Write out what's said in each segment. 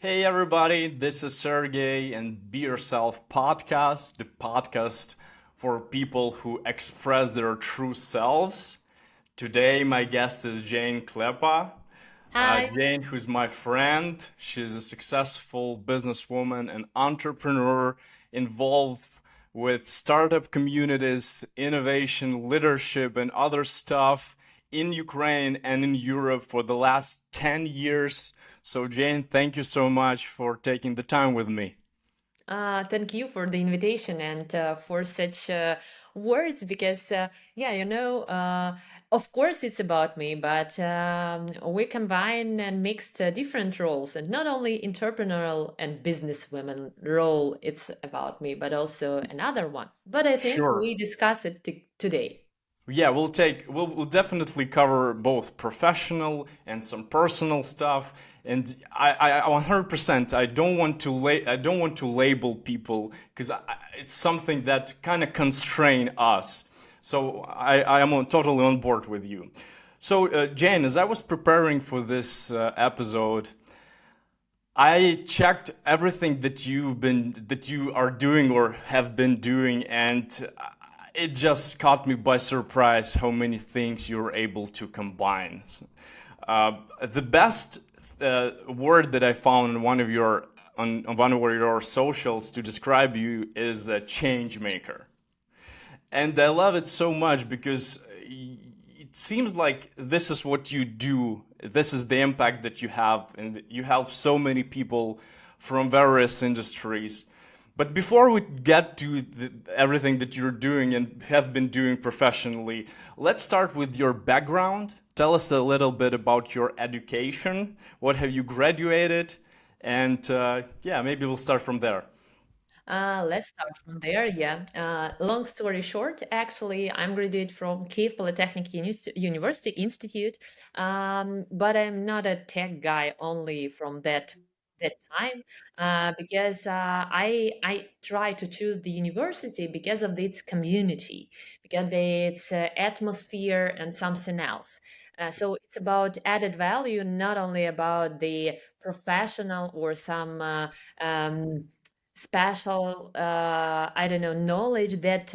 Hey everybody, this is Sergey and Be Yourself podcast, the podcast for people who express their true selves. Today, my guest is Jane Klepa. Hi. Jane, who's my friend, she's a successful businesswoman and entrepreneur involved with startup communities, innovation, leadership, and other stuff in Ukraine and in Europe for the last 10 years. So, Jane, thank you so much for taking the time with me. Thank you for the invitation and for such words because, of course it's about me, but we combine and mixed different roles, and not only entrepreneurial and businesswoman role, it's about me, but also another one. But I think Sure. we discuss it today. Yeah, we'll definitely cover both professional and some personal stuff. And I 100% I don't want to label people because it's something that kind of constrain us. So I am totally on board with you. So Jane, as I was preparing for this episode, I checked everything that you are doing or have been doing, and it just caught me by surprise how many things you're able to combine. The best word that I found on one of your socials to describe you is a change maker. And I love it so much because it seems like this is what you do. This is the impact that you have, and you help so many people from various industries. But before we get to everything that you're doing and have been doing professionally, let's start with your background. Tell us a little bit about your education. What have you graduated? And yeah, maybe we'll start from there. Let's start from there. Yeah. Long story short, actually, I'm graduate from Kiev Polytechnic University Institute, but I'm not a tech guy only from that time because I try to choose the university because of its community, because its atmosphere and something else. So it's about added value, not only about the professional or some special I don't know knowledge that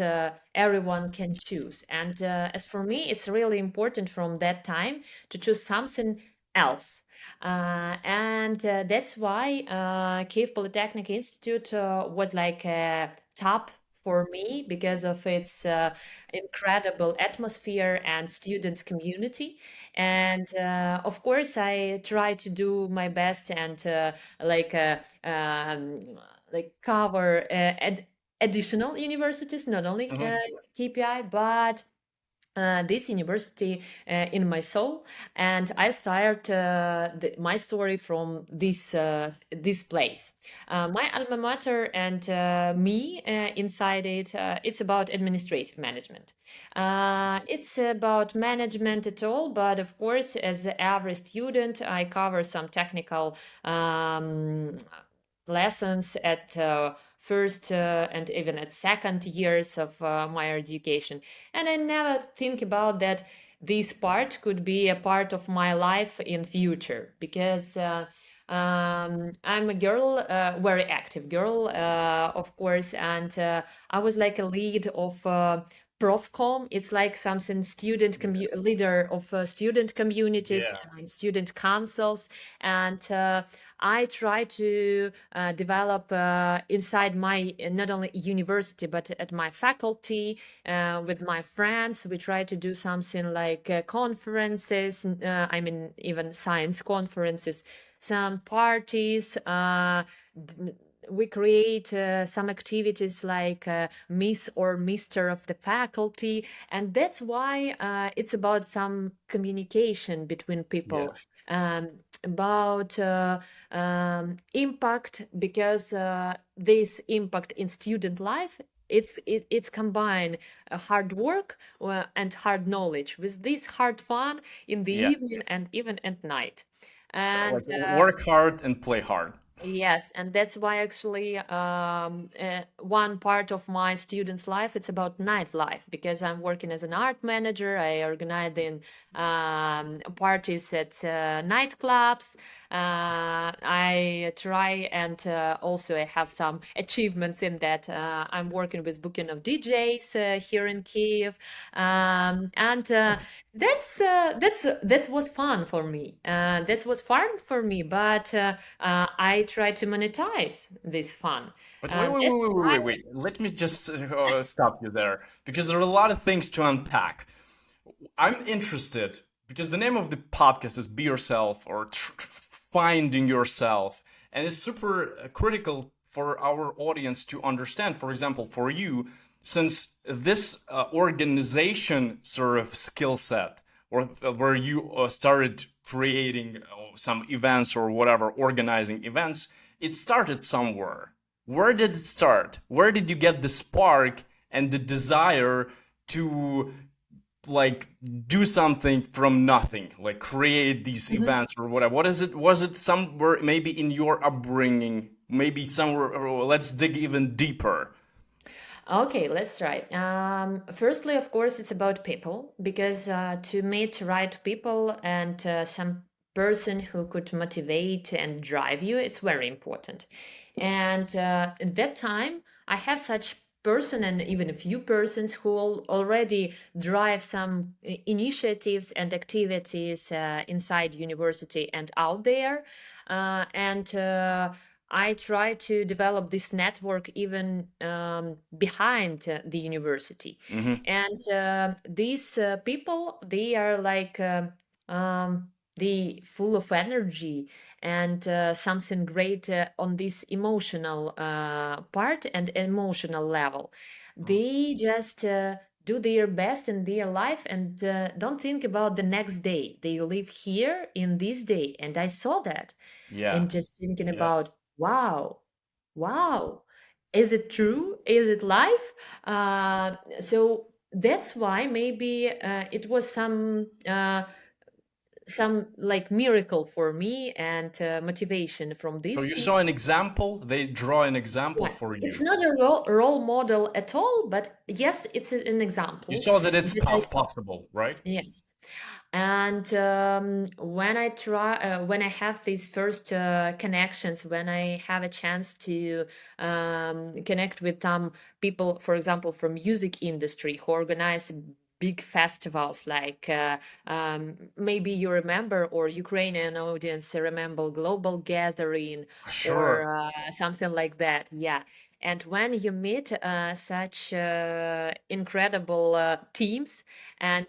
everyone can choose. And as for me, it's really important from that time to choose something else. And that's why Kiev Polytechnic Institute was like a top for me because of its incredible atmosphere and students community. And of course I try to do my best and like uh, um, cover additional universities, not only Mhm. KPI, but this university in my soul. And I start my story from this place. My alma mater and me inside it. It's about administrative management. It's about management at all, but of course, as every student, I cover some technical lessons at first and even at second years of my education. And I never think about that this part could be a part of my life in future because I'm a girl, very active girl, of course, and I was like a lead of profcom. It's like something leader of student communities Yeah. and student councils. And I try to develop inside my not only university but at my faculty with my friends. We try to do something like conferences. I mean, even science conferences, some parties. D- we create some activities like Miss or Mister of the faculty, and that's why it's about some communication between people. Yeah. About impact because this impact in student life, it's combined hard work and hard knowledge with this hard fun in the Yeah. evening and even at night. And Like work hard and play hard. Yes, and that's why actually one part of my students' life it's about nightlife because I'm working as an art manager. I organize in parties at nightclubs. I try and also I have some achievements in that. I'm working with booking of DJs here in Kiev, and that was fun for me. That was fun for me, but. I try to monetize this fun. But wait, wait, wait, That's wait, wait, why. wait, wait. Let me just stop you there because there are a lot of things to unpack. I'm interested because the name of the podcast is Be Yourself or Finding Yourself. And it's super critical for our audience to understand. For example, for you, since this organization sort of skill set, or where you started creating some events or whatever, organizing events, it started somewhere. Where did it start? Where did you get the spark and the desire to like do something from nothing, like create these Mhm. events or whatever? What is it? Was it somewhere maybe in your upbringing? Maybe somewhere, or let's dig even deeper. Okay, let's try. Firstly, of course, it's about people because to meet right people and some person who could motivate and drive you, it's very important. And at that time, I have such person and even a few persons who already drive some initiatives and activities inside university and out there. And I try to develop this network even behind the university. Mm-hmm. And these people, they are like they full of energy and something great on this emotional part and emotional level. They just do their best in their life and don't think about the next day. They live here in this day. And I saw that Yeah. and just thinking Yeah. about, wow, wow, is it true? Is it life? So that's why maybe it was some like miracle for me and motivation from So these you people. saw an example. They draw an example Yeah, for it's you. not a role model at all, but yes, it's an You example saw that it's that I saw. possible, right? Yes. And when I have these first connections, when I have a chance to connect with some people, for example, from music industry who organize big festivals like maybe you remember or Ukrainian audience remember Global Gathering or Sure. something like that. Yeah. And when you meet such incredible teams and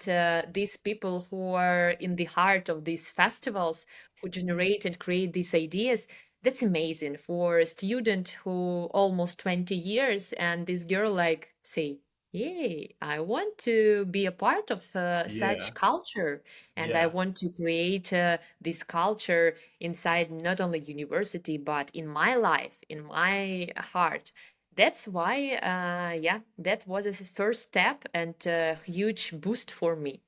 these people who are in the heart of these festivals, who generate and create these ideas, that's amazing for a student who almost 20 years and this girl like say, yay, I want to be a part of Yeah. such culture and I Yeah. want to create this culture inside not only university but in my life, in my heart. That's why, yeah, that was a first step and a huge boost for me.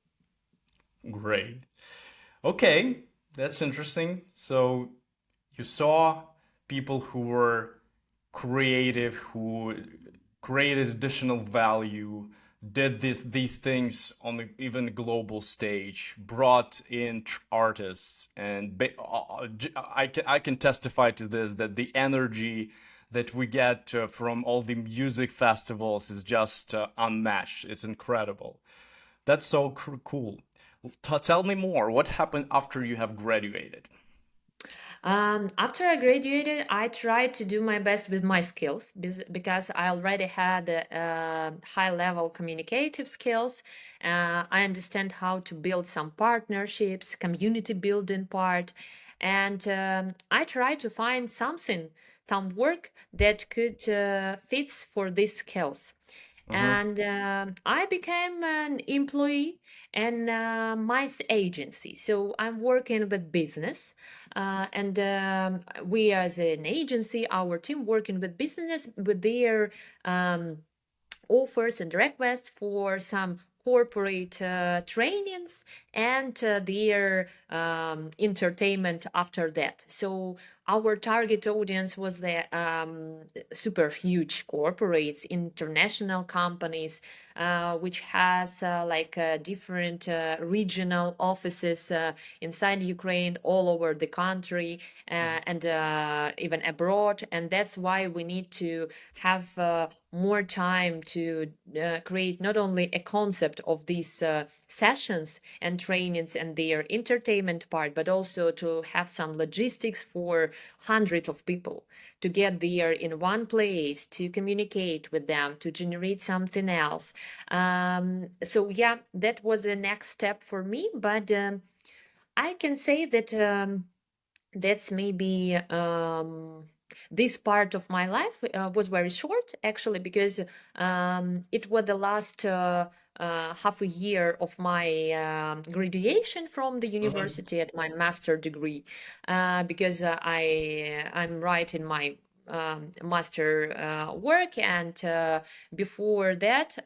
Great. Okay, that's interesting. So you saw people who were creative, who created additional value, did these things on the even global stage, brought in artists, and I can testify to this that the energy that we get from all the music festivals is just unmatched. It's incredible. That's so cool. Tell me more. What happened after you have graduated? After I graduated, I tried to do my best with my skills because I already had high level communicative skills. I understand how to build some partnerships, community building part, and I tried to find something, some work that could fits for these skills. Mm-hmm. And I became an employee in my agency. So I'm working with business, and we as an agency, our team working with business with their offers and requests for some corporate trainings and their entertainment after that. So our target audience was the super huge corporates, international companies, which has different regional offices inside Ukraine, all over the country, and even abroad. And that's why we need to have more time to create not only a concept of these sessions and trainings and their entertainment part, but also to have some logistics for hundreds of people to get there in one place, to communicate with them, to generate something else. So yeah, that was the next step for me. But I can say that that's maybe this part of my life was very short actually, because it was the last half a year of my graduation from the Mhm. university at my master degree, because I'm right in my master work, and before that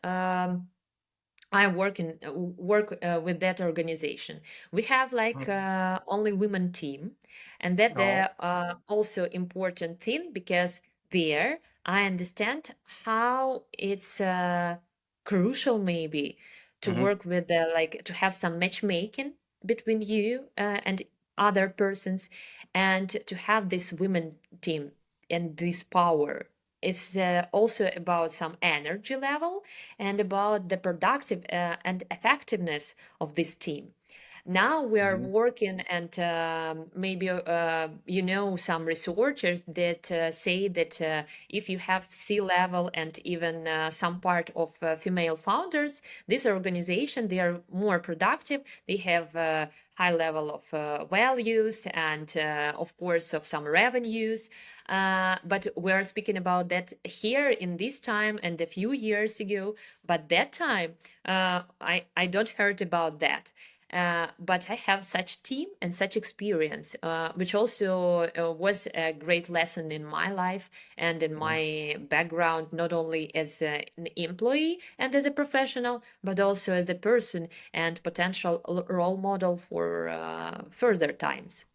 I work with that organization. We have like Mhm. only women team, and that Oh. the also important thing, because there I understand how it's crucial maybe to Mhm. work with like to have some matchmaking between you and other persons, and to have this women team and this power. It's also about some energy level and about the productive and effectiveness of this team. Now we are Mhm. working, and maybe some researchers that say that if you have C-level and even some part of female founders, this organization, they are more productive. They have high level of values and of course of some revenues. But we're speaking about that here in this time and a few years ago. But that time, I don't heard about that. But I have such team and such experience, which also was a great lesson in my life and in Mhm. my background, not only as an employee and as a professional, but also as a person and potential role model for further times.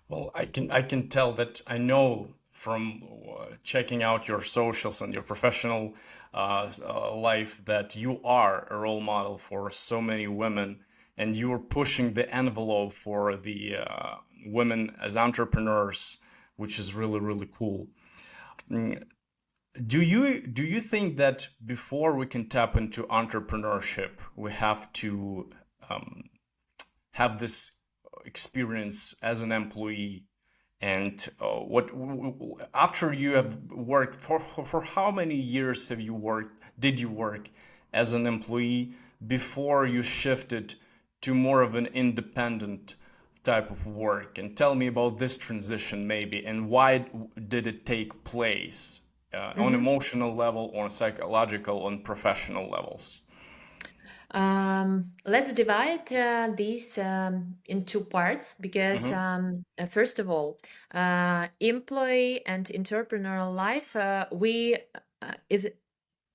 Well, I can tell that I know from checking out your socials and your professional life that you are a role model for so many women, and you are pushing the envelope for the women as entrepreneurs, which is really really cool. Mm, do you think that before we can tap into entrepreneurship, we have to have this experience as an employee? And what after you have worked for how many years have you worked? Did you work as an employee before you shifted to more of an independent type of work? And tell me about this transition, maybe, and why did it take place on Mhm. emotional level, on psychological, on professional levels? Let's divide these in two parts, because Mm-hmm. first of all, employee and entrepreneurial life, is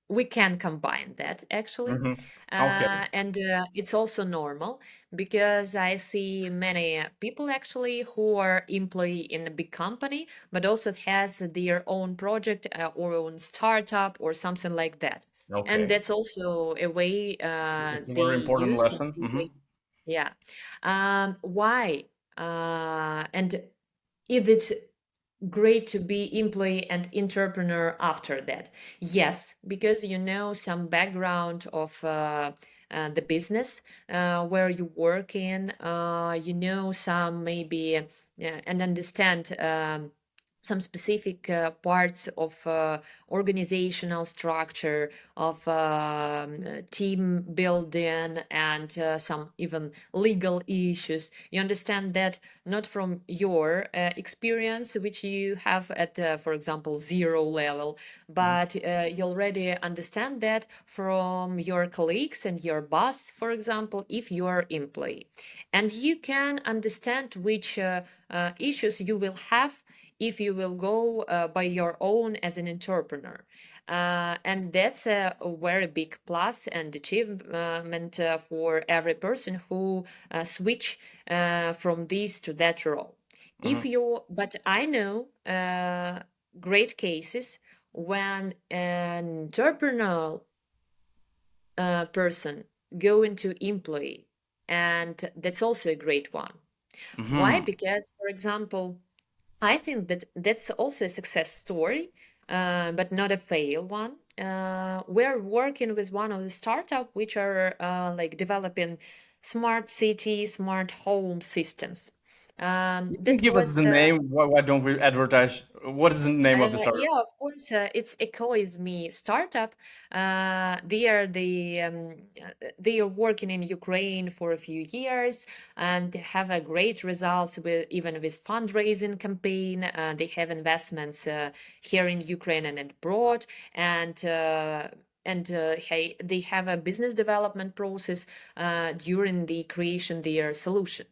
we can combine that actually. Mm-hmm. Okay. And it's also normal, because I see many people actually who are employee in a big company, but also has their own project or own startup or something like that. And Okay. that's also a way It's a they very important use. lesson. Mm-hmm. Yeah. Why? And is it great to be employee and entrepreneur after that? Yes, because you know some background of the business where you work in, you know some maybe and understand some specific parts of organizational structure of team building and some even legal issues. You understand that not from your experience, which you have at, for example, zero level, but you already understand that from your colleagues and your boss, for example, if you are employee. And you can understand which issues you will have if you will go by your own as an entrepreneur. And that's a very big plus and achievement for every person who switch from this to that role. If Hmm. you, but I know great cases when an entrepreneurial person go into employee, and that's also a great one. Why? Hmm. Because, for example, I think that that's also a success story, but not a fail one. We're working with one of the startup which are like developing smart city, smart home systems. You can That give us the was name. Why don't we advertise? What is the name of the startup? yeah, of course. It's Echo is Me startup. They are they are working in Ukraine for a few years and have a great results with even with fundraising campaign. They have investments here in Ukraine and abroad, and hey, they have a business development process during the creation their solution.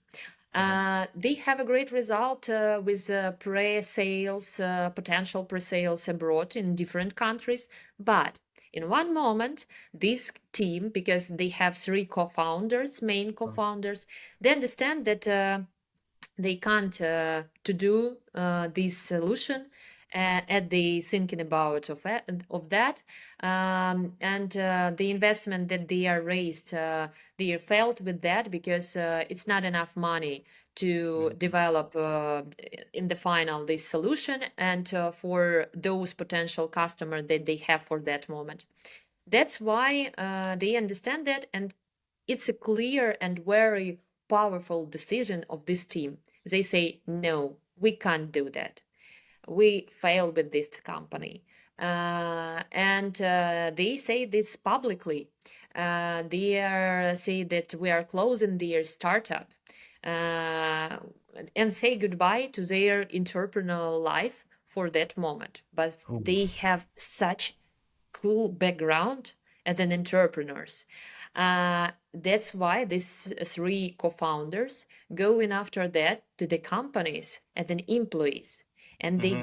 Uh-huh. They have a great result with pre-sales, potential pre-sales abroad in different countries. But in one moment, this team, because they have three co-founders, main co-founders, they understand that they can't to do this solution and they thinking about of that and the investment that they are raised they felt with that because it's not enough money to develop in the final this solution and for those potential customer that they have for that moment. That's why they understand that, and it's a clear and very powerful decision of this team. They say, no, we can't do that. We fail with this company. And they say this publicly. They are, say that we are closing their startup uh, and say goodbye to their entrepreneurial life for that moment. But they Oof. have such cool background as an entrepreneurs. That's why these three co-founders going after that to the companies as an employees, and they Hmm.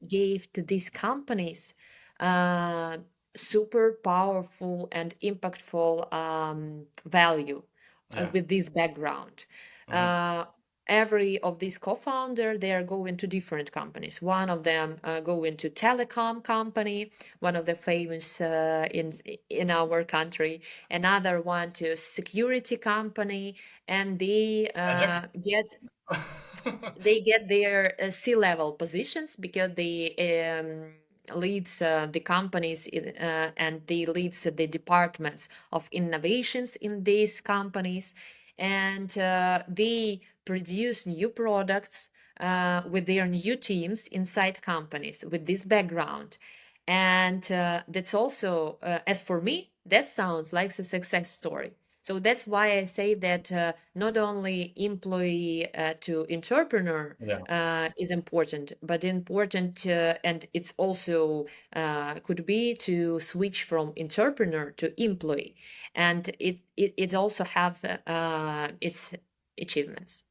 gave to these companies uh, super powerful and impactful value Yeah. with this background. Uh-huh. Uh, every of these co-founder they are going to different companies. One of them go into telecom company, one of the famous in our country, another one to security company, and Ajax. they get their C-level positions because they leads the companies and they leads the departments of innovations in these companies, and they produce new products with their new teams inside companies with this background. And that's also, as for me, that sounds like a success story. So that's why I say that not only employee to entrepreneur Yeah. is important, but important, and it's also could be to switch from entrepreneur to employee, and it also have its achievements.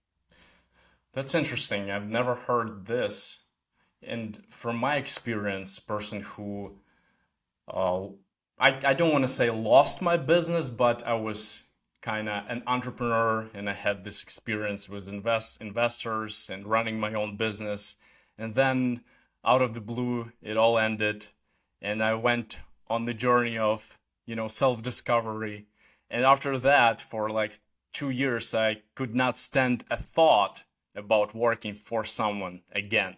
That's interesting. I've never heard this. And from my experience, person who uh, I don't want to say lost my business, but I was kind of an entrepreneur and I had this experience with investors and running my own business. And then out of the blue, it all ended. And I went on the journey of, self-discovery. And after that, for like 2 years, I could not stand a thought about working for someone again.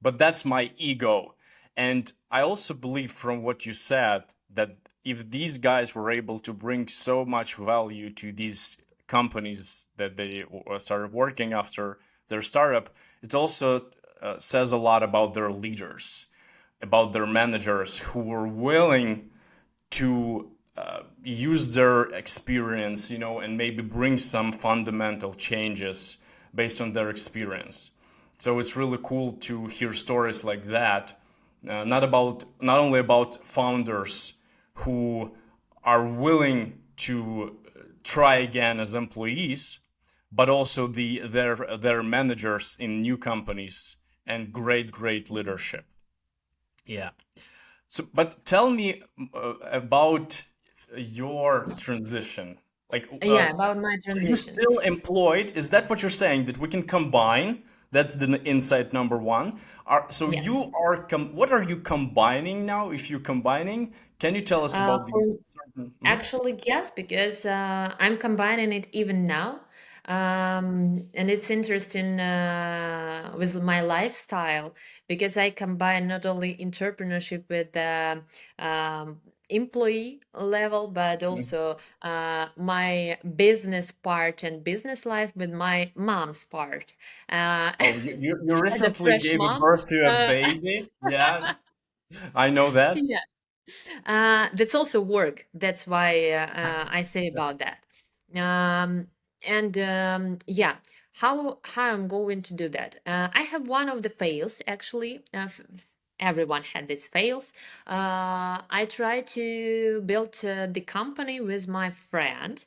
But that's my ego. And I also believe from what you said that if these guys were able to bring so much value to these companies that they started working after their startup, it also says a lot about their leaders, about their managers who were willing to use their experience, and maybe bring some fundamental changes based on their experience. So it's really cool to hear stories like that, not only about founders who are willing to try again as employees, but also their managers in new companies and great leadership. Yeah. So, but tell me about your transition. Like, Yeah, about my are you transition. still employed? Is that what you're saying? That we can combine? That's the insight number one. So Yes. you are what are you combining now? If you're combining, can you tell us about the For certain? Mhm. Actually, yes, because I'm combining it even now. And it's interesting with my lifestyle because I combine not only entrepreneurship with the employee level, but Mhm. also my business part and business life with my mom's part. Uh, Oh, you as a recently fresh gave a mom. birth to a Uh, baby? Yeah, I know that. yeah. That's also work. That's why I say about that. Um, and yeah, how I'm going to do that? I have one of the fails actually. Everyone had these fails. I try to build the company with my friend.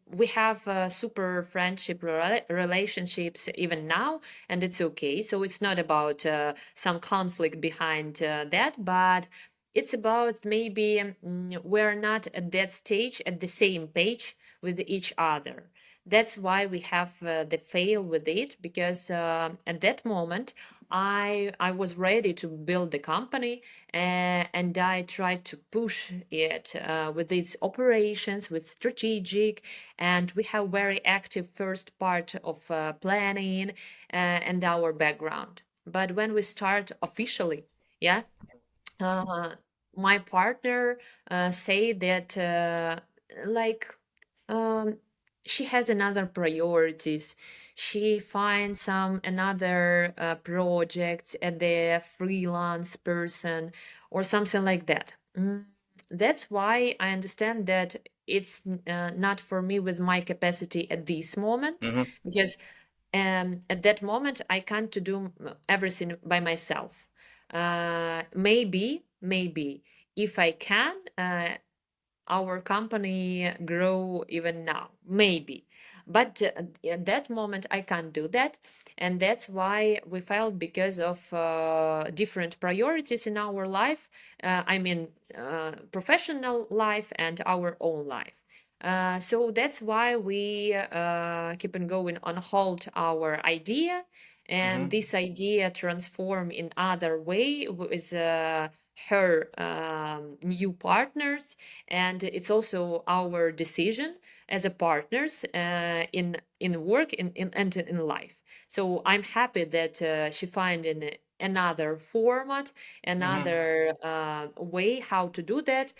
We have super friendship relationships even now, and it's okay. So it's not about some conflict behind that, but it's about maybe we're not at that stage at the same page with each other. That's why we have the fail with it because at that moment I was ready to build the company and I tried to push it with its operations, with strategic, and we have very active first part of planning and our background. But when we start officially, yeah, uh, my partner say that like um, she has another priorities. She finds some another projects at the freelance person or something like that. That's why I understand that it's not for me with my capacity at this moment Hmm. because at that moment I can't to do everything by myself. Maybe if I can, our company grow even now, maybe. But at that moment I can't do that, and that's why we filed because of different priorities in our life. I mean, professional life and our own life. So that's why we keep on going on hold our idea, and Hmm. this idea transform in other way with her new partners, and it's also our decision as a partners in work and in life. So I'm happy that she find in another format, Hmm. another way how to do that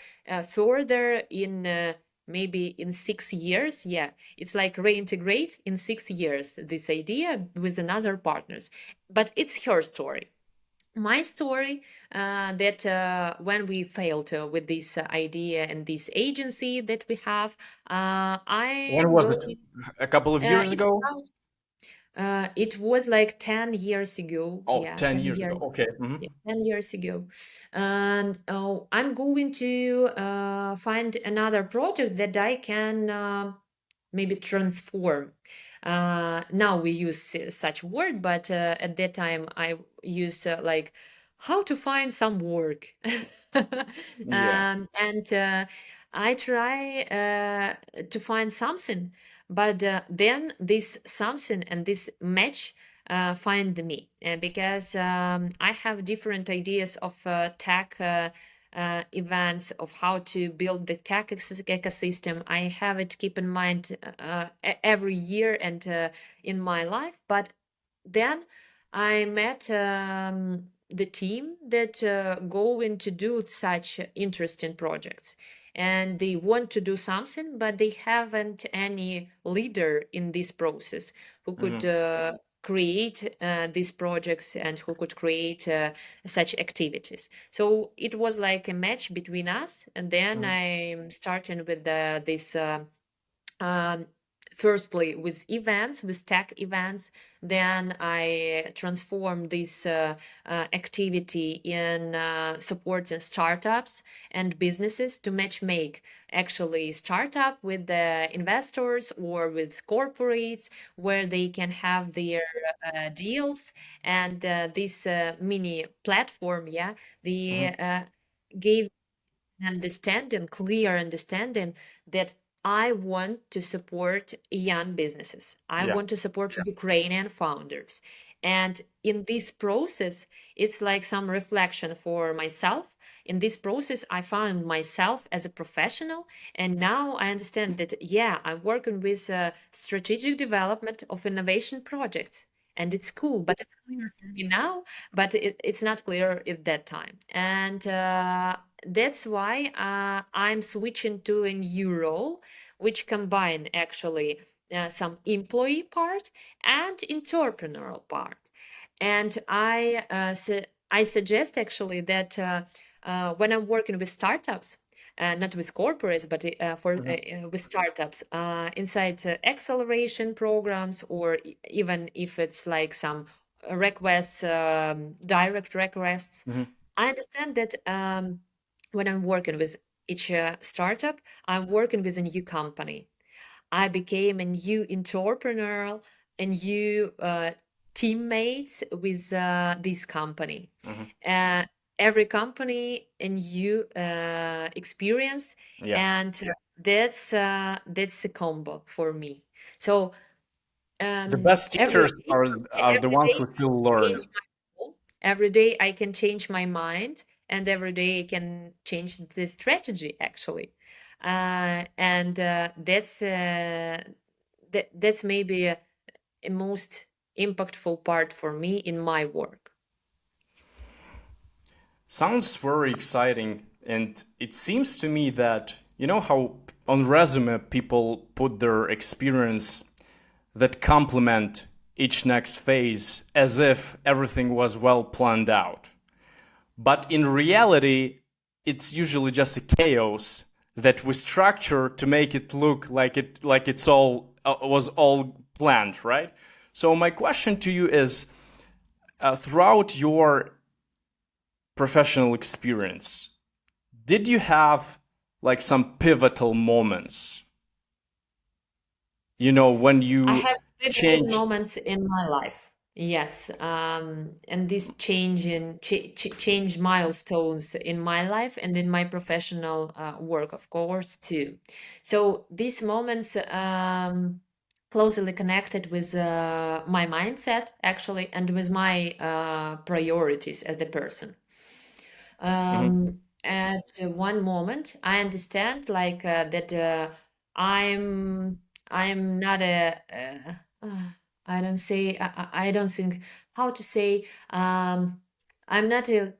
further in maybe in 6 years. Yeah, it's like reintegrate in 6 years this idea with another partners, but it's her story. My story that when we failed with this idea and this agency that we have, When I'm was it? going. A couple of years It's ago? about, it was like 10 years ago. Oh, Yeah, 10 10 years ago. years. Okay. Yeah, Hmm. 10 years ago. And I'm going to find another project that I can maybe transform. Now we use such word, but at that time I use like how to find some work. Yeah. And I try to find something, but then this something and this match find me because I have different ideas of tech events of how to build the tech ecosystem. I have it keep in mind every year and in my life. But then I met the team that going to do such interesting projects, and they want to do something, but they haven't any leader in this process who could Hmm. create these projects and who could create such activities. So it was like a match between us, and then Hmm. I'm starting with this um, firstly with events, with tech events. Then I transformed this activity in supporting startups and businesses to match make actually startup with the investors or with corporates where they can have their deals. And this mini platform, yeah, Hmm. they gave understanding, clear understanding that I want to support young businesses. I Yeah. want to support Ukrainian founders. And in this process, it's like some reflection for myself. In this process, I found myself as a professional. And now I understand that, yeah, I'm working with strategic development of innovation projects. And it's cool, but it's clear for me now, but it's not clear at that time. And that's why I'm switching to a new role, which combine actually some employee part and entrepreneurial part. And I suggest actually that when I'm working with startups, not with corporates, but Hmm. with startups inside acceleration programs, or even if it's like some requests, direct requests. Hmm. I understand that when I'm working with each startup, I'm working with a new company. I became a new entrepreneur, a new teammates with this company. Hmm. Uh, every company a new experience, Yeah. and that's a combo for me. So The best every teachers day, are the every ones day who still I learn. change my goal. Every day I can change my mind, and every day I can change the strategy actually. And that's maybe a most impactful part for me in my work. Sounds very exciting, and it seems to me that you know how on resume people put their experience that complement each next phase as if everything was well planned out. But in reality, it's usually just a chaos that we structure to make it look like it's all was all planned, right? So my question to you is, throughout your professional experience, did you have like some pivotal moments? You know, when I you have pivotal changed. moments in my life. Yes, and this change milestones in my life and in my professional work, of course, too. So these moments closely connected with my mindset, actually, and with my priorities as a person. Mhm. At one moment, I understand like that I'm I'm not a I don't say I don't think how to say I'm not a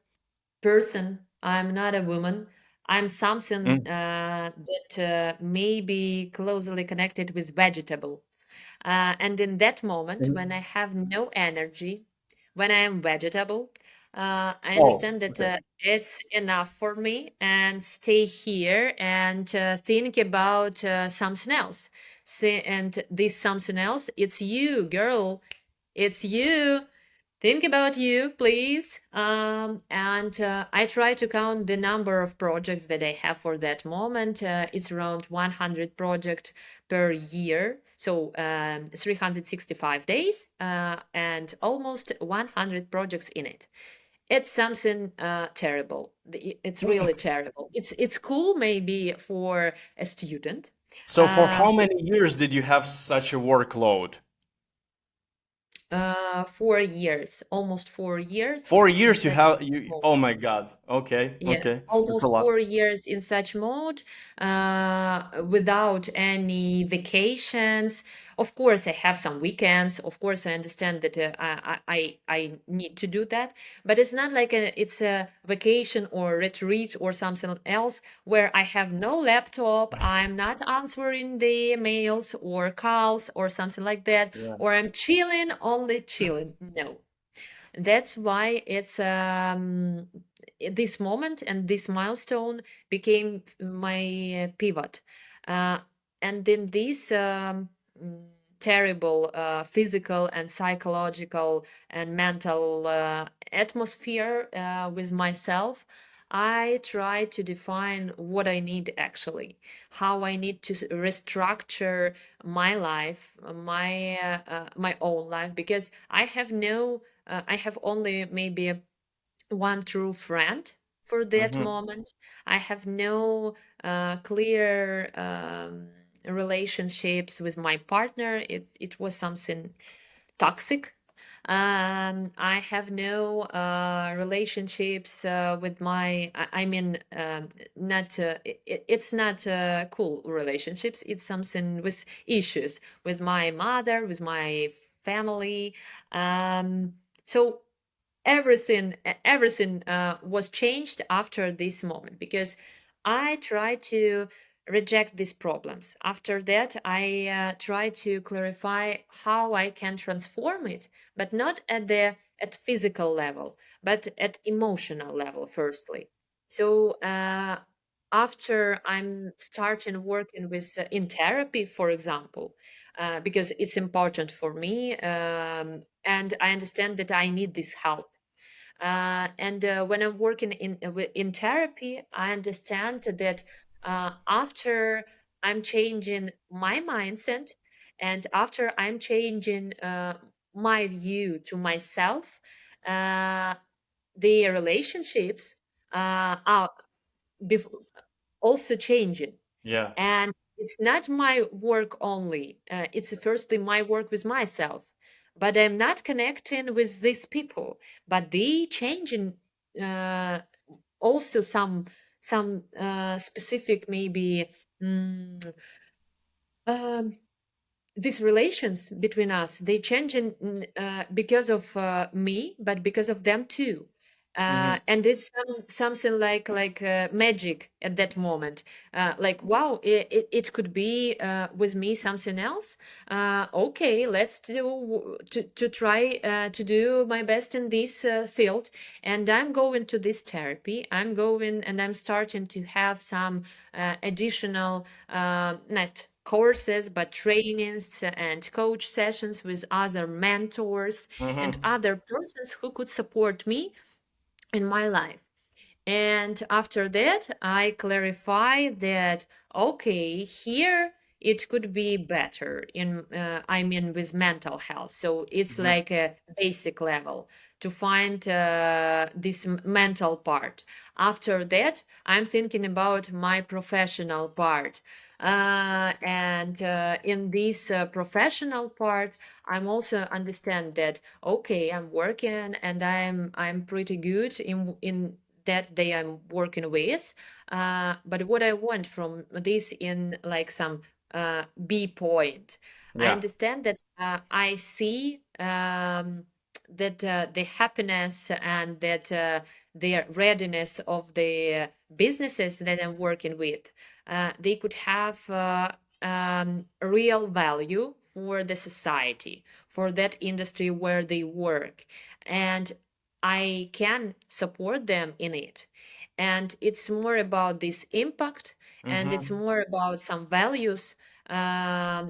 person. I'm not a woman. I'm something Mhm. that may be closely connected with vegetable. And in that moment, when I Mhm. have no energy, when I am vegetable, I Oh, understand that okay. it's enough for me and stay here and think about something else. And this something else, it's you, girl. It's you. Think about you, please. And I try to count the number of projects that I have for that moment. It's around 100 projects per year, so 365 days, and almost 100 projects in it. It's something terrible. It's really terrible. It's cool maybe for a student. So for Uh, how many years did you have such a workload? 4 years, almost 4 years 4 years in you such have you, mode. oh my God. Okay, Yeah, okay. That's a almost lot. 4 years in such mode, without any vacations. Of course, I have some weekends. Of course, I understand that I need to do that, but it's not like it's a vacation or retreat or something else where I have no laptop. I'm not answering the mails or calls or something like that, Yeah. or I'm chilling, only chilling. No, that's why it's this moment and this milestone became my pivot. Uh, and in this mm, terrible physical and psychological and mental atmosphere with myself, I try to define what I need actually, how I need to restructure my life, my own life, because I have only maybe one true friend for that Mm-hmm. moment. I have no clear relationships with my partner. It was something toxic. I have no relationships with I mean, not, it's not cool relationships. It's something with issues with my mother, with my family. So everything was changed after this moment because I tried to reject these problems. After that, I tried to clarify how I can transform it, but not at physical level, but at emotional level firstly. So after I'm starting working with in therapy, for example, because it's important for me, and I understand that I need this help. And when I'm working in therapy, I understand that after I'm changing my mindset and after I'm changing my view to myself, uh, the relationships are bef- also changing. Yeah. And it's not my work only. It's firstly my work with myself. But I'm not connecting with these people. But they changing uh, also some specific maybe mm, um, these relations between us they change because of me but because of them too, Mm-hmm. and it's something like magic at that moment, like wow, it could be with me something else. Okay, let's to try to do my best in this field, and I'm going to this therapy, I'm going and I'm starting to have some additional not courses but trainings and coach sessions with other mentors and Mm-hmm. other persons who could support me in my life. And after that, I clarify that, okay, here it could be better I mean, with mental health. So it's Mm-hmm. like a basic level to find this mental part. After that, I'm thinking about my professional part. And in this professional part, I'm also understand that okay, I'm working and I'm pretty good in that day I'm working with. But what I want from this in like some B point, I Yeah. understand that I see that the happiness and that the readiness of the businesses that I'm working with, they could have real value for the society, for that industry where they work. And I can support them in it. And it's more about this impact and it's Mm-hmm. more about some values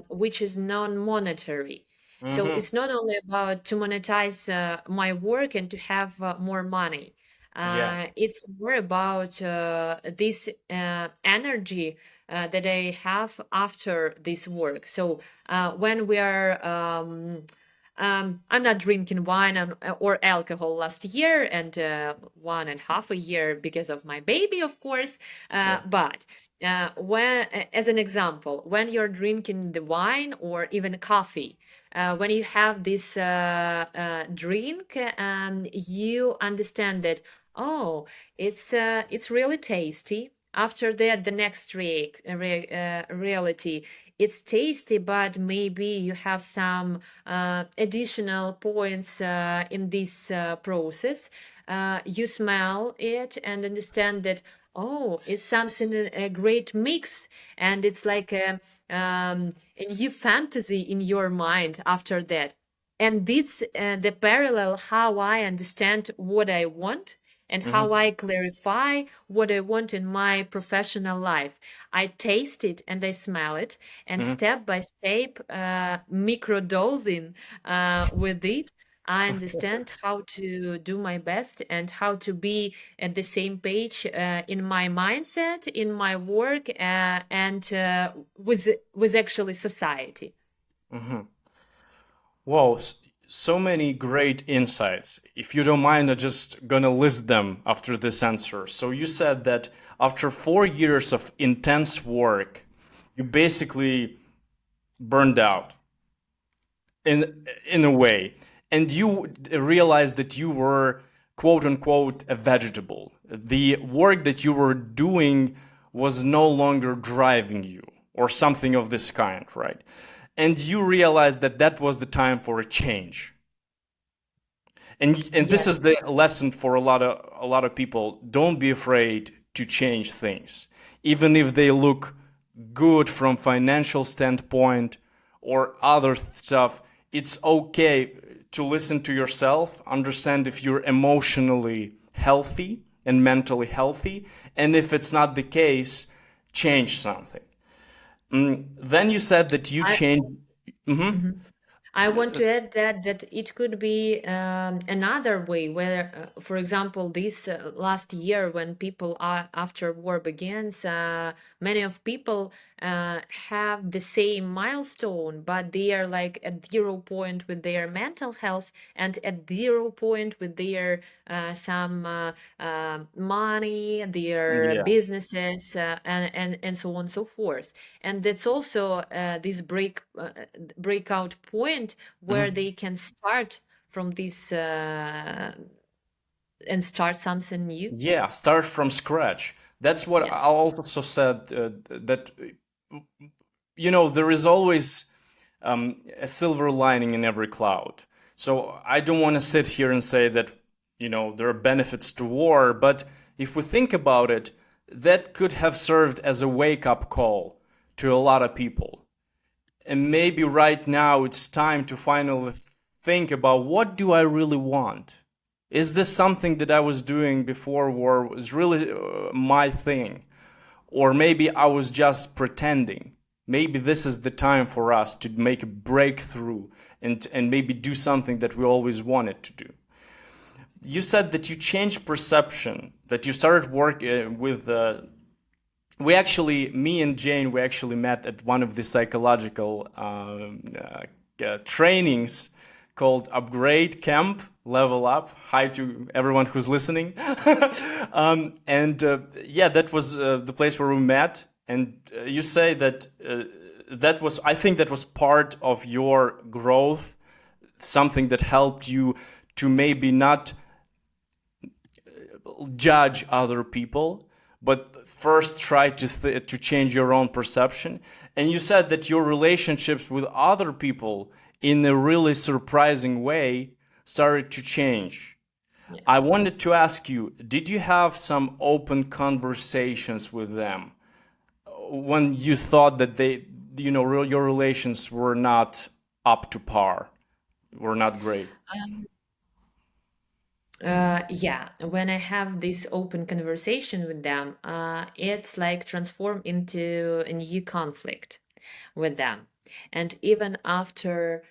which is non-monetary. So Mm-hmm. it's not only about to monetize my work and to have more money. Yeah. It's more about this energy that I have after this work. So when we are I'm not drinking wine or alcohol last year and 1.5 year because of my baby, of course. Yeah. But as an example, when you're drinking the wine or even coffee, when you have this drink, you understand that, oh, it's really tasty. After that, the next reality, it's tasty, but maybe you have some additional points in this process. You smell it and understand that, oh, it's something, a great mix, and it's like a new fantasy in your mind after that. And this the parallel how I understand what I want. and Mm-hmm. how I clarify what I want in my professional life. I taste it and I smell it, and Mm-hmm. step by step, microdosing with it, I understand how to do my best and how to be at the same page in my mindset, in my work, and with actually society. Mm-hmm. Whoa, so many great insights. If you don't mind, I'm just gonna list them after this answer. So you said that after 4 years of intense work, you basically burned out in a way, and you realized that you were quote unquote a vegetable. The work that you were doing was no longer driving you, or something of this kind, right? And you realized that that was the time for a change. And this is Yes. the lesson for a lot of people. Don't be afraid to change things, even if they look good from financial standpoint or other stuff. It's okay to listen to yourself, understand if you're emotionally healthy and mentally healthy, and if it's not the case, change something. Then you said that you I, change. Hmm. mhm. I want to add that it could be another way where, for example, this last year when people are after war begins, many of people have the same milestone, but they are like at 0 point with their mental health and at 0 point with their some money, their Yeah. businesses, and so on and so forth. And that's also this breakout point where Mhm. they can start from this and start something new. Yeah, start from scratch. That's what I Yes. also said, that there is always a silver lining in every cloud. So I don't want to sit here and say that there are benefits to war, but if we think about it, that could have served as a wake-up call to a lot of people. And maybe right now it's time to finally think about, what do I really want? Is this something that I was doing before war was really my thing? Or maybe I was just pretending. Maybe this is the time for us to make a breakthrough and maybe do something that we always wanted to do. You said that you changed perception, that you started working with me and Jane, we actually met at one of the psychological trainings called Upgrade Camp, Level Up. Hi to everyone who's listening. And yeah, that was the place where we met. And you say that I think that was part of your growth, something that helped you to maybe not judge other people, but first try to change your own perception. And you said that your relationships with other people, in a really surprising way, started to change. Yeah. I wanted to ask you, did you have some open conversations with them when you thought that your relations were not up to par, were not great? Yeah, when I have this open conversation with them, it's like transform into a new conflict with them. And even after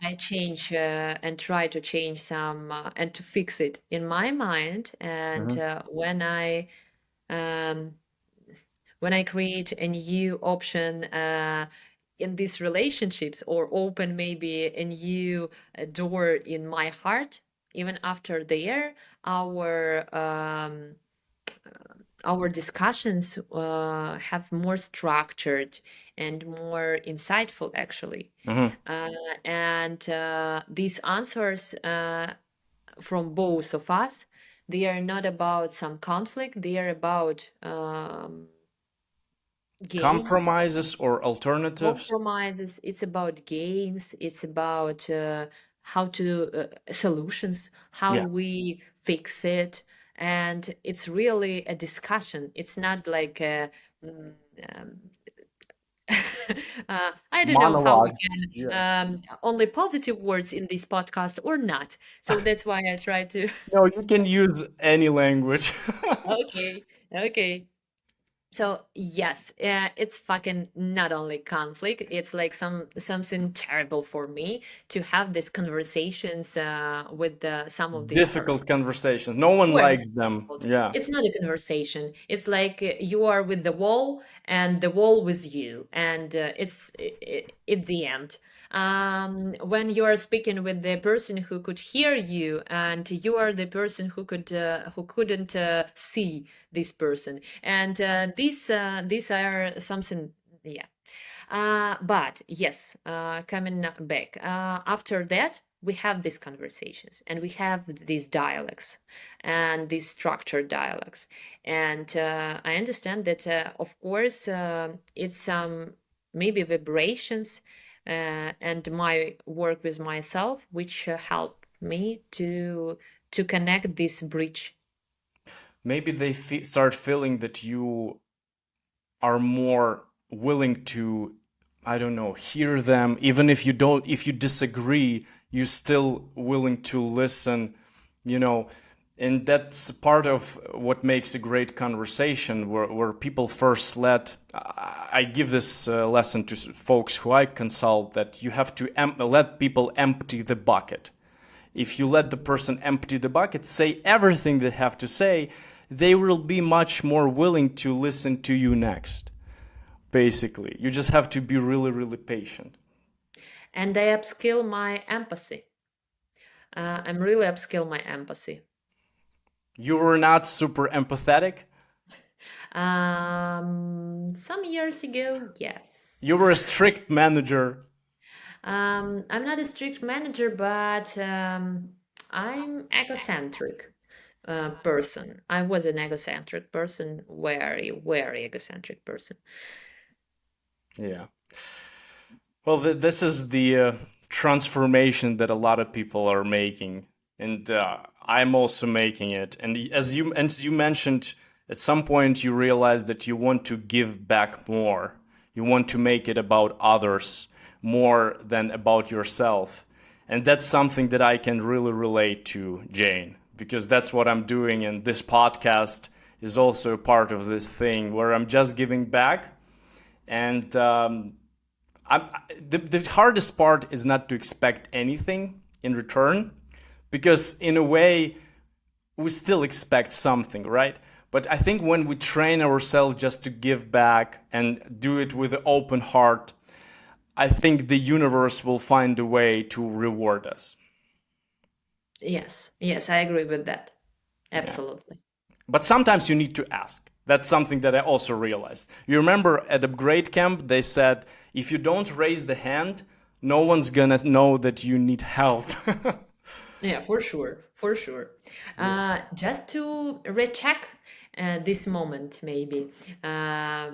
I change and try to change some and to fix it in my mind, and Mhm. um, when I create a new option in these relationships or open maybe a new door in my heart, even after there, our um, our discussions have more structured and more insightful, actually. Mhm. Uh, and these answers from both of us, they are not about some conflict, they are about gains, Compromises or alternatives? compromises. It's about gains. It's about how to solutions, how Yeah. we fix it, and it's really a discussion. It's not like a, mm, um, I don't know how we Monologue. can Yeah. only positive words in this podcast or not. So that's why I try to. No, you can use any language. Okay, okay. So yes, it's fucking not only conflict. It's like something terrible for me to have these conversations with some of these persons. Difficult conversations. No one Were likes them. difficult. Yeah. It's not a conversation. It's like you are with the wall and the wall with you, and it's the end. When you are speaking with the person who could hear you, and you are the person who couldn't see this person, and these are something, yeah. But yes, coming back, after that, we have these conversations and we have these dialogues and these structured dialogues. And I understand that, of course, it's maybe vibrations and my work with myself, which helped me to connect this bridge. Maybe they start feeling that you are more willing to, I don't know, hear them. Even if you don't, if you disagree, you're still willing to listen, you know. And that's part of what makes a great conversation, where people first let. I give this lesson to folks who I consult, that you have to let people empty the bucket. If you let the person empty the bucket, say everything they have to say, they will be much more willing to listen to you next. Basically, you just have to be really, really patient. And I upskill my empathy. I'm really upskill my empathy. You were not super empathetic. Some years ago, yes. You were a strict manager. I'm not a strict manager, but I'm egocentric person. I was an egocentric person, very, very egocentric person. Yeah. Well, this is the transformation that a lot of people are making, and I'm also making it. And as you mentioned, at some point you realize that you want to give back more. You want to make it about others more than about yourself, and that's something that I can really relate to, Jane, because that's what I'm doing, and this podcast is also a part of this thing where I'm just giving back. And the hardest part is not to expect anything in return, because in a way we still expect something, right? But I think when we train ourselves just to give back and do it with an open heart, I think the universe will find a way to reward us. Yes, yes, I agree with that. Yeah. Absolutely. But sometimes you need to ask. That's something that I also realized. You remember at the grade camp, they said, if you don't raise the hand, no one's gonna know that you need help. Yeah, for sure, for sure. Yeah. Just to recheck this moment, maybe,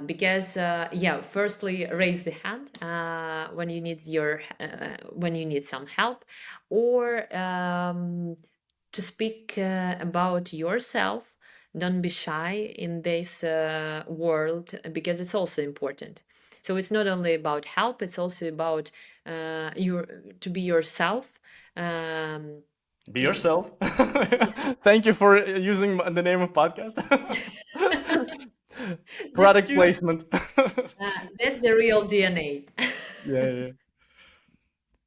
because yeah, firstly, raise the hand when you need some help, or to speak about yourself. Don't be shy in this world because it's also important. So it's not only about help; it's also about your to be yourself. Um, Be Mm, yourself. yeah. Thank you for using the name of podcast. That's Product true. placement. That's the real DNA. Yeah, yeah.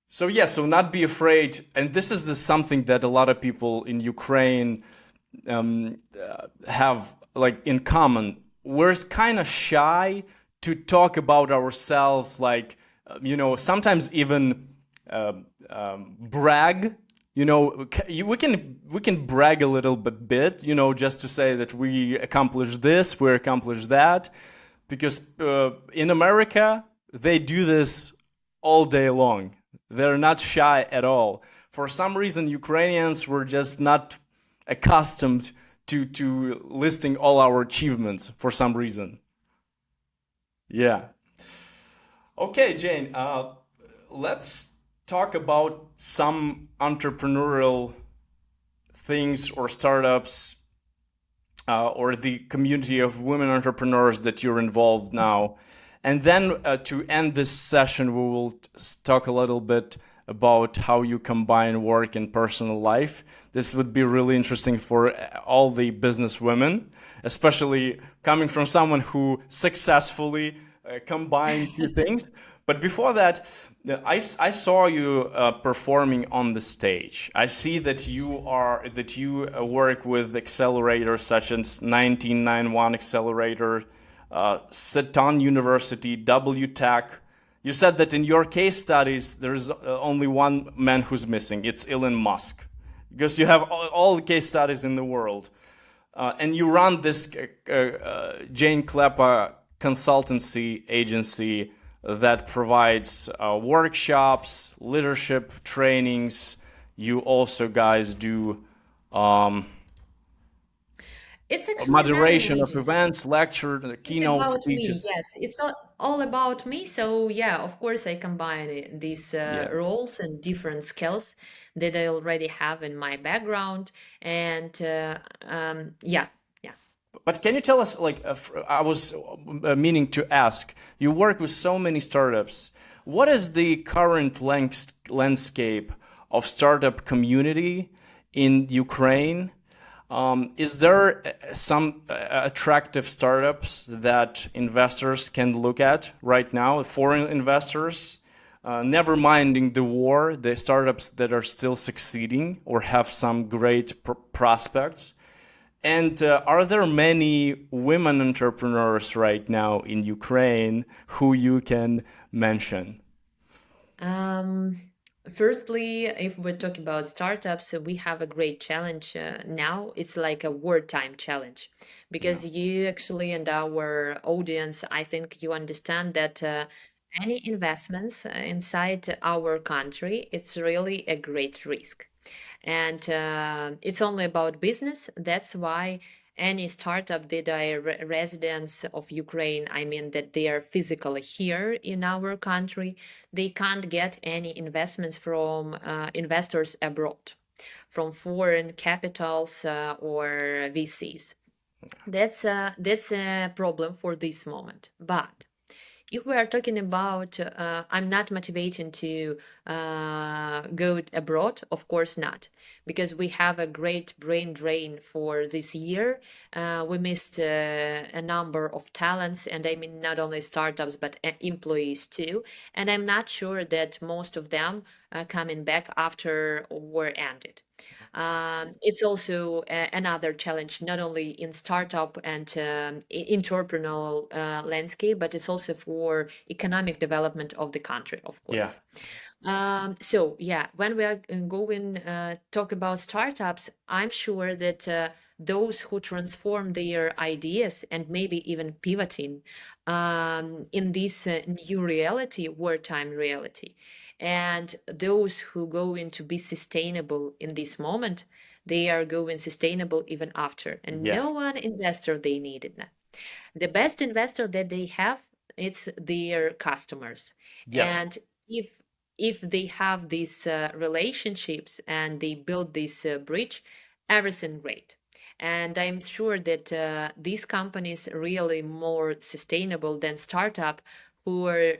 So yeah, so not be afraid, and this is something that a lot of people in Ukraine have like in common. We're kind of shy to talk about ourselves, like sometimes even brag. We can brag a little bit, just to say that we accomplished this, we accomplished that, because in America they do this all day long. They're not shy at all. For some reason, Ukrainians were just not accustomed to listing all our achievements for some reason. Yeah. Okay, Jane. Let's talk about some entrepreneurial things or startups, or the community of women entrepreneurs that you're involved now. And then to end this session, we will talk a little bit about how you combine work and personal life. This would be really interesting for all the business women, especially coming from someone who successfully combined two things. But before that, I saw you performing on the stage. I see that you work with accelerators such as 1991 Accelerator, Seton University, WTech. You said that in your case studies, there's only one man who's missing. It's Elon Musk, because you have all the case studies in the world, and you run this Jane Klepa consultancy agency that provides workshops, leadership trainings. You also guys do um, It's actually not an moderation of agency. events, lecture, It's keynote about me, speeches. yes. It's all about me. So yeah, of course, I combine these Yeah. roles and different skills that I already have in my background, and yeah, yeah. But can you tell us, like, I was meaning to ask, you work with so many startups. What is the current landscape of startup community in Ukraine? Is there some attractive startups that investors can look at right now, foreign investors? Never minding the war, the startups that are still succeeding or have some great prospects. And are there many women entrepreneurs right now in Ukraine who you can mention? Um, Firstly, if we're talking about startups, we have a great challenge now. It's like a wartime challenge Yeah. because you actually and our audience, I think you understand that any investments inside our country, it's really a great risk. And it's only about business. That's why any startup that are residents of Ukraine, I mean that they are physically here in our country, they can't get any investments from investors abroad, from foreign capitals or VCs. That's a problem for this moment. But if we are talking about, I'm not motivating to go abroad, of course not, because we have a great brain drain for this year. We missed a number of talents, and I mean not only startups but employees too. And I'm not sure that most of them coming back after war ended. It's also another challenge, not only in startup and entrepreneurial landscape, but it's also for economic development of the country, of Yeah. course. So yeah, when we are going talk about startups, I'm sure that those who transform their ideas and maybe even pivoting in this new reality, wartime reality, and those who going to be sustainable in this moment, they are going sustainable even after, and Yeah. no one investor they needed now. The best investor that they have, it's their customers. Yes. And if they have these relationships and they build this bridge, everything great. And I'm sure that these companies really more sustainable than startup who are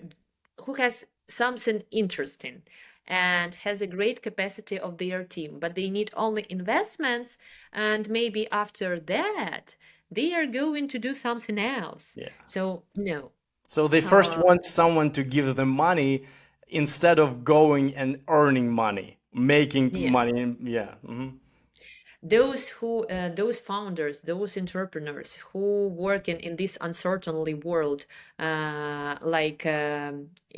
who has something interesting and has a great capacity of their team, but they need only investments, and maybe after that they are going to do something else. Yeah. So no. So they first Uh, want someone to give them money instead of going and earning money, making yes. money. Yeah. Those founders, those entrepreneurs who work in this uncertainly world, like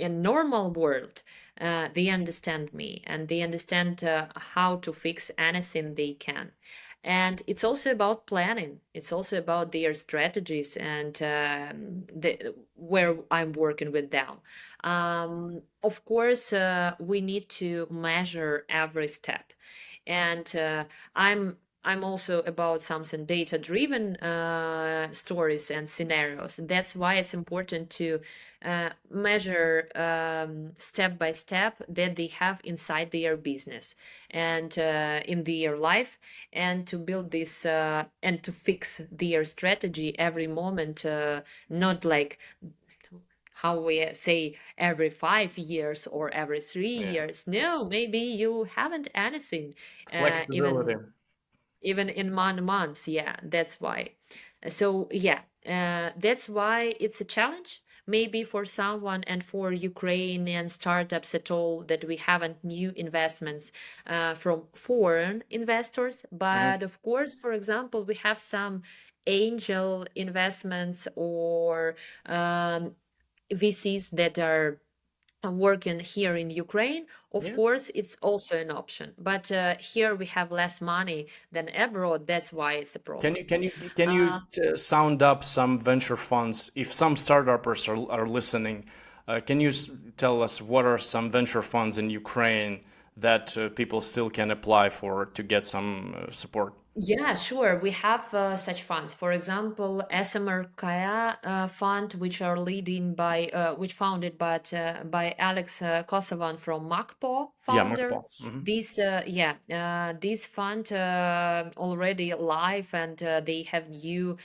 in normal world, they understand me and they understand how to fix anything they can. And it's also about planning. It's also about their strategies and where I'm working with them. Of course, we need to measure every step, and I'm also about something data driven stories and scenarios. That's why it's important to measure step by step that they have inside their business and in their life, and to build this and to fix their strategy every moment, not like how we say every 5 years or every three Yeah. years. No, maybe you haven't anything, Flexibility. even in 1 month. Yeah, that's why. So yeah, that's why it's a challenge maybe for someone and for Ukrainian startups at all that we haven't new investments from foreign investors. Hmm. But of course, for example, we have some angel investments or VCs that are working here in Ukraine. Of Yeah. course, it's also an option. But here we have less money than abroad. That's why it's a Can problem. you Uh, sound up some venture funds? If some startups are listening, can you tell us what are some venture funds in Ukraine that people still can apply for to get some support? Yeah, sure. We have such funds. For example, SMRKaya fund, which are leading by, which founded by Alex Kosovan from Makpo Yeah, founder. Makpal. Hmm. This fund already live and they have new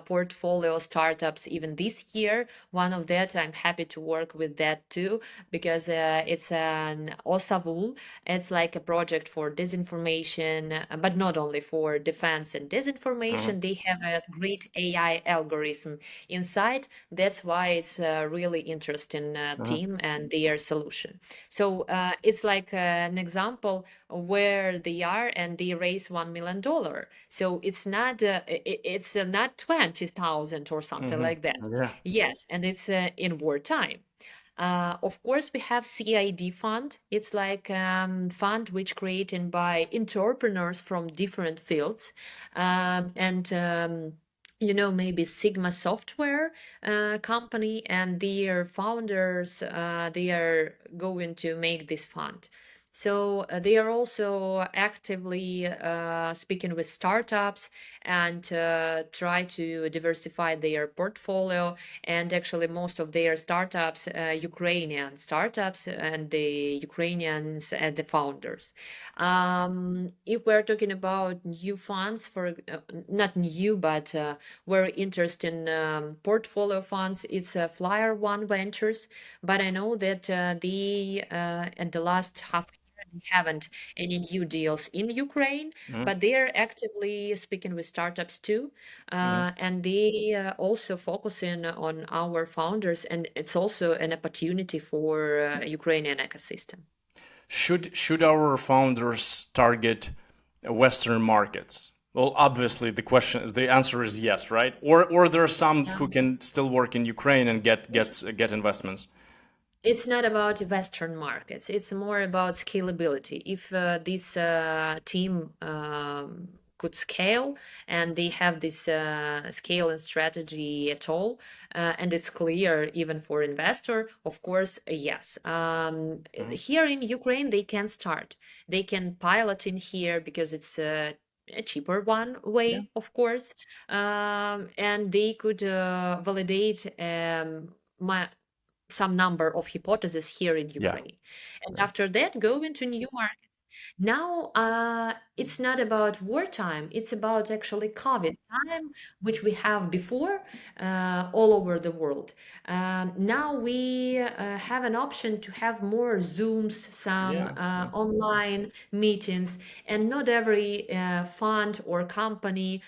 portfolio startups even this year. One of that, I'm happy to work with that too because it's an OSAVUL. It's like a project for disinformation, but not only for defense and Hmm. disinformation. They have a great AI algorithm inside. That's why it's a really interesting Hmm. team and their solution. So it's like an example where they are and they raise $1 million. So it's not 20,000 or something Hmm. like that. Yeah. Yes, and it's in wartime. Of course, we have CID fund. It's like fund which created by entrepreneurs from different fields, and maybe Sigma Software company and their founders. They are going to make this fund. So they are also actively speaking with startups and try to diversify their portfolio, and actually most of their startups Ukrainian startups and the Ukrainians and the founders. If we're talking about new funds for not new but very interesting portfolio funds, it's Flyer One Ventures, but I know that they at the last half year they haven't any new deals in Ukraine, Hmm. but they are actively speaking with startups too, and they also focusing on our founders, and it's also an opportunity for Ukrainian ecosystem. Should our founders target Western markets? Well, obviously the answer is yes, right? Or there are some Yeah. who can still work in Ukraine and It's get investments. it's not about Western markets. It's more about scalability. If this team could scale and they have this scale and strategy at all, and it's clear even for investor, of course, yes. Hmm. Here in Ukraine, they can start. They can pilot in here because it's a cheaper one Yeah. way, of course, and they could validate some number of hypotheses here in Yeah. Ukraine. And Yeah. after that, go into new markets. Now, it's not about wartime, it's about actually COVID time, which we have before all over the world. Now we have an option to have more Zooms, some Yeah. online meetings, and not every fund or company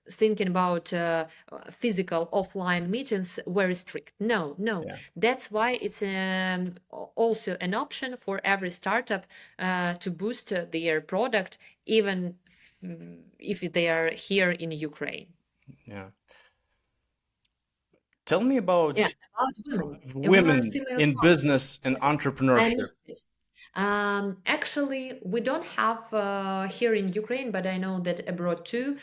thinking about physical offline meetings very strict. No, no. Yeah. That's why it's also an option for every startup to boost their product, even if they are here in Ukraine. Yeah. Tell me Yeah, about about women, women, women female in founders. business and Sorry, I entrepreneurship. missed it. Actually, we don't have here in Ukraine, but I know that abroad too,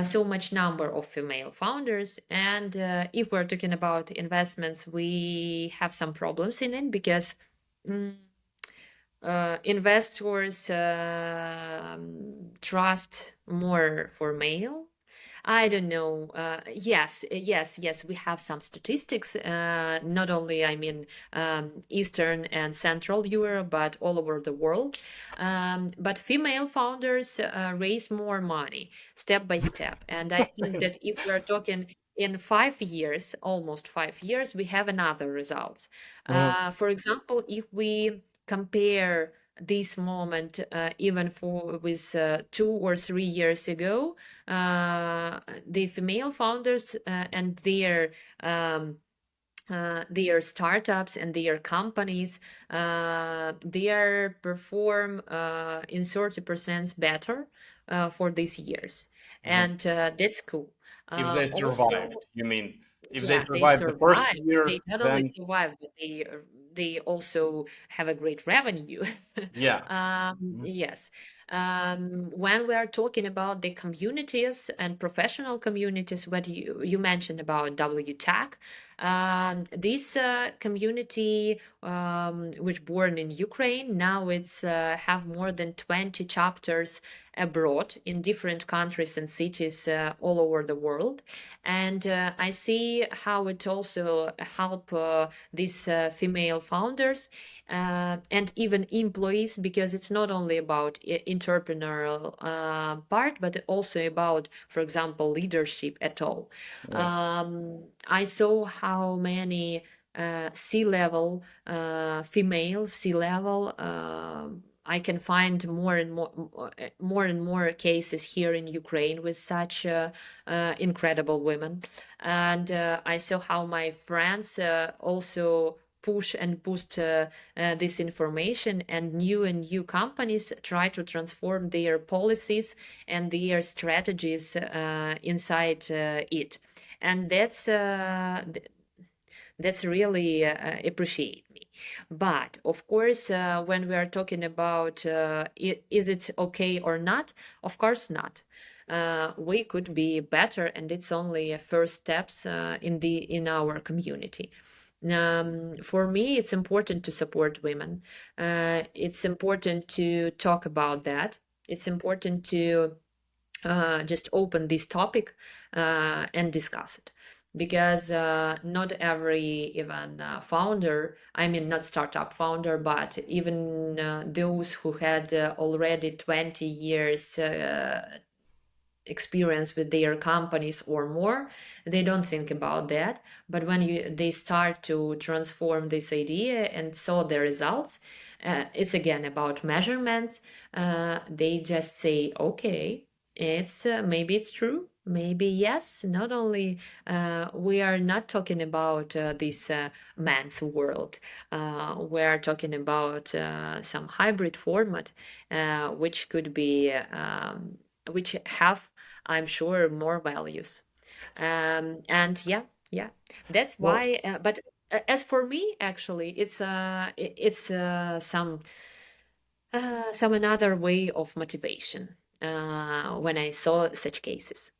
so much number of female founders. And if we're talking about investments, we have some problems in it because mm, investors trust more for male. I don't know. Yes, we have some statistics. Not only, I mean, Eastern and Central Europe, but all over the world. But female founders raise more money step by step. And I think that if we're talking in 5 years, almost 5 years, we have another results. Mhm. For example, if we compare this moment even for with 2 or 3 years ago, the female founders and um, their startups and their companies, they are perform in 30% better for these years, Mhm. and that's cool. If they Also, survived, you mean? If they yeah, they survived the first survive. They year, not only then survive, but they also have a great revenue. yeah. Mhm. Yes. When we are talking about the communities and professional communities, what you mentioned about WTAC, this community, which born in Ukraine, now it's have more than 20 chapters abroad in different countries and cities all over the world. And I see how it also help these female founders and even employees, because it's not only about entrepreneurial part, but also about, for example, leadership at all. Yeah. I saw how many C-level female C-level. I can find more and more cases here in Ukraine with such incredible women. And I saw how my friends also push and boost this information, and new companies try to transform their policies and their strategies inside it. And that's really appreciate me. But of course, when we are talking about is it okay or not, of course not. We could be better, and it's only first steps in our community. For me, it's important to support women. It's important to talk about that. It's important to just open this topic and discuss it, because not every even founder, I mean not startup founder, but even those who had already 20 years experience with their companies or more, they don't think about that. But when they start to transform this idea and saw the results, it's again about measurements. They just say, okay, it's maybe it's true, maybe yes. Not only we are not talking about this man's world, we are talking about some hybrid format, which could be which have, I'm sure, more values. And yeah, yeah, that's Well, why. But as for me, actually, it's some another way of motivation when I saw such cases.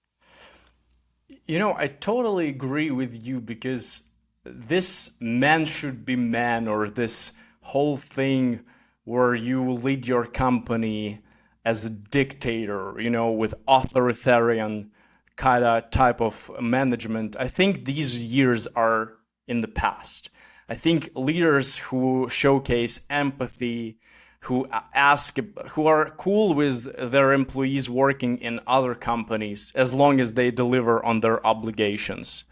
I totally agree with you because this man should be man, or this whole thing where you lead your company as a dictator, with authoritarian kind of type of management. I think these years are in the past. I think leaders who showcase empathy, who are cool with their employees working in other companies as long as they deliver on their obligations.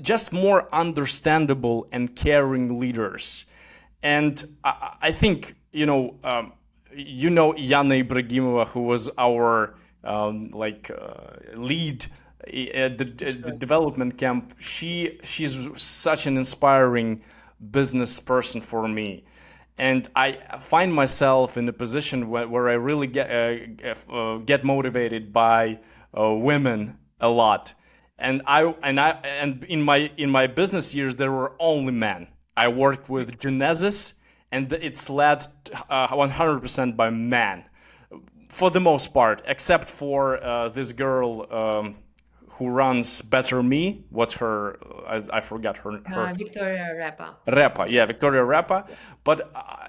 Just more understandable and caring leaders. And I think, Yana Ibragimova, who was our lead at the Sure. development camp. She's such an inspiring business person for me, and I find myself in a position where I really get motivated by women a lot. And in my business years there were only men. I worked with Genesis, and it's led 100% by men for the most part, except for this girl who runs Better Me. What's her? I forgot her. Victoria Repa. Repa, yeah, Yes. Victoria Repa. But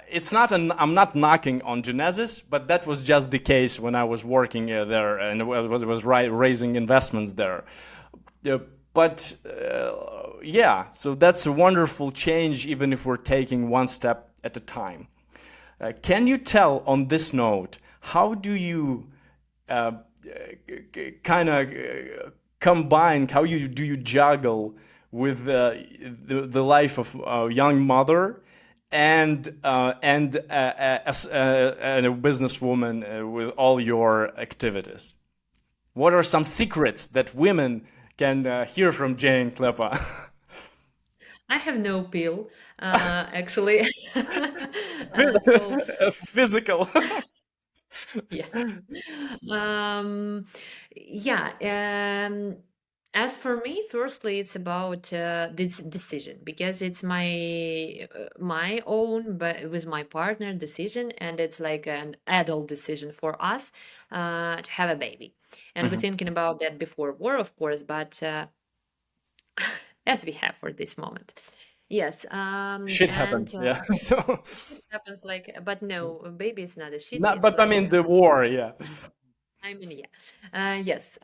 it's not an. I'm not knocking on Genesis, but that was just the case when I was working there and was raising investments there. Uh, but yeah, so that's a wonderful change, even if we're taking one step at a time. Can you tell on this note, how do you kind of combine, how you do you juggle with the life of a young mother and a businesswoman with all your activities? What are some secrets that women can hear from Jane Klepa? I have no pill, actually. So Physical. yes. Um, yeah. As for me, firstly, it's about this decision because it's my own, but with my partner decision, and it's like an adult decision for us to have a baby. And we're Mhm. thinking about that before war, of course, but as we have for this moment. Yes. Shit happened. And Yeah. So, shit happens like, but no, a baby is not a shit. not, It's but I like mean the war. Yeah. I mean, yeah. Yes.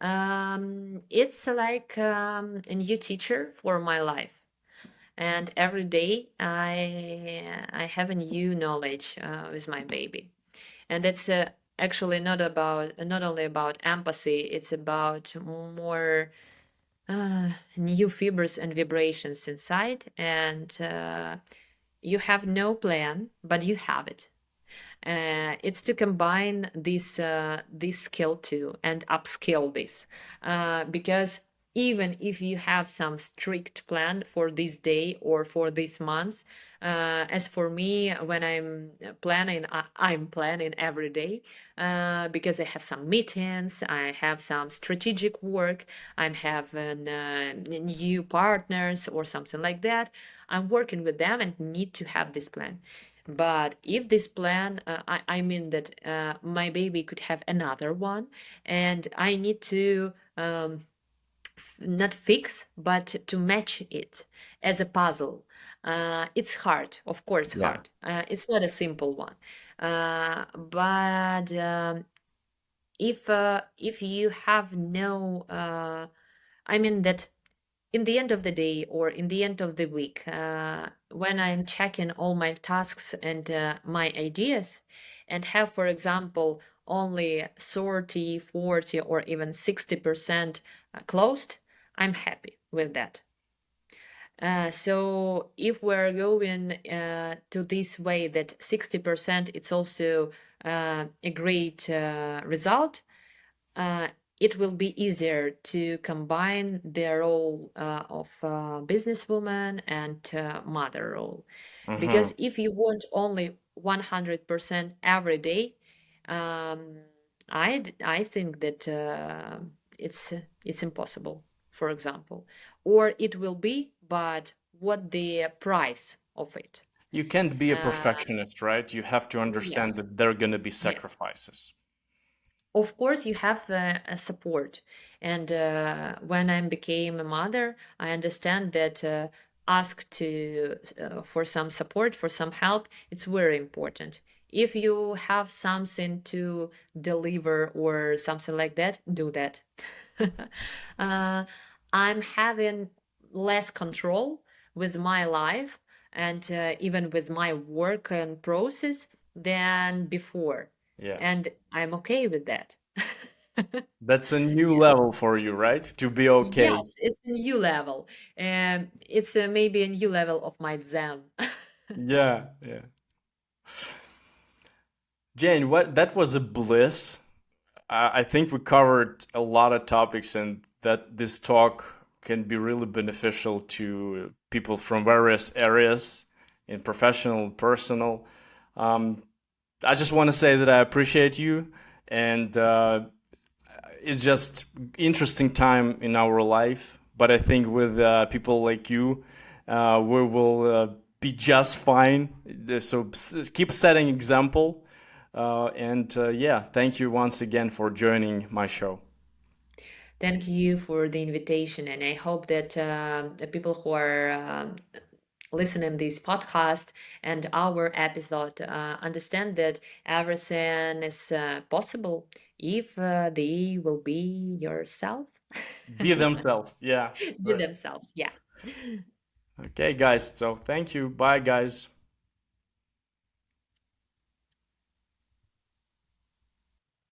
It's like a new teacher for my life. And every day I have a new knowledge with my baby. And it's actually not only about empathy, it's about more new fibers and vibrations inside. And you have no plan, but you have it. It's to combine this skill too and upskill this because even if you have some strict plan for this day or for this month, as for me when I'm planning every day because I have some meetings, I have some strategic work, I'm having new partners or something like that. I'm working with them and need to have this plan. But if this plan, I mean that my baby could have another one, and I need to not fix, but to match it as a puzzle. It's hard, of course, Yeah. hard. It's not a simple one. But if you have no, I mean that in the end of the day or in the end of the week, when I'm checking all my tasks and my ideas, and have, for example, only 30, 40, or even 60% closed, I'm happy with that. So if we're going to this way that 60% it's also a great result, uh, it will be easier to combine the role of businesswoman and mother role. Hmm. Because if you want only 100% every day, um, I think that it's impossible, for example. Or it will be, but what the price of it? You can't be a Uh, perfectionist, right? You have to understand yes, that there are going to be yes. sacrifices. Of course, you have a support. And when I became a mother, I understand that ask to for some support, for some help, it's very important. If you have something to deliver or something like that, do that. uh, I'm having less control with my life and even with my work and process than before, Yeah. and I'm okay with that. That's a new Yes. level for you, right? To be okay. Yes, it's a new level. And it's maybe a new level of my Zen. Yeah, yeah. Jane, what that was a bliss. I think we covered a lot of topics, and that this talk can be really beneficial to people from various areas in professional, personal. Um, I just want to say that I appreciate you, and it's just interesting time in our life. But I think with people like you, we will be just fine. So keep setting example. And yeah, thank you once again for joining my show. Thank you for the invitation, and I hope that the people who are listening this podcast and our episode understand that everything is possible if they will be yourself. Be themselves. Yeah. Be Right. themselves. Yeah. Okay, guys. So thank you. Bye, guys.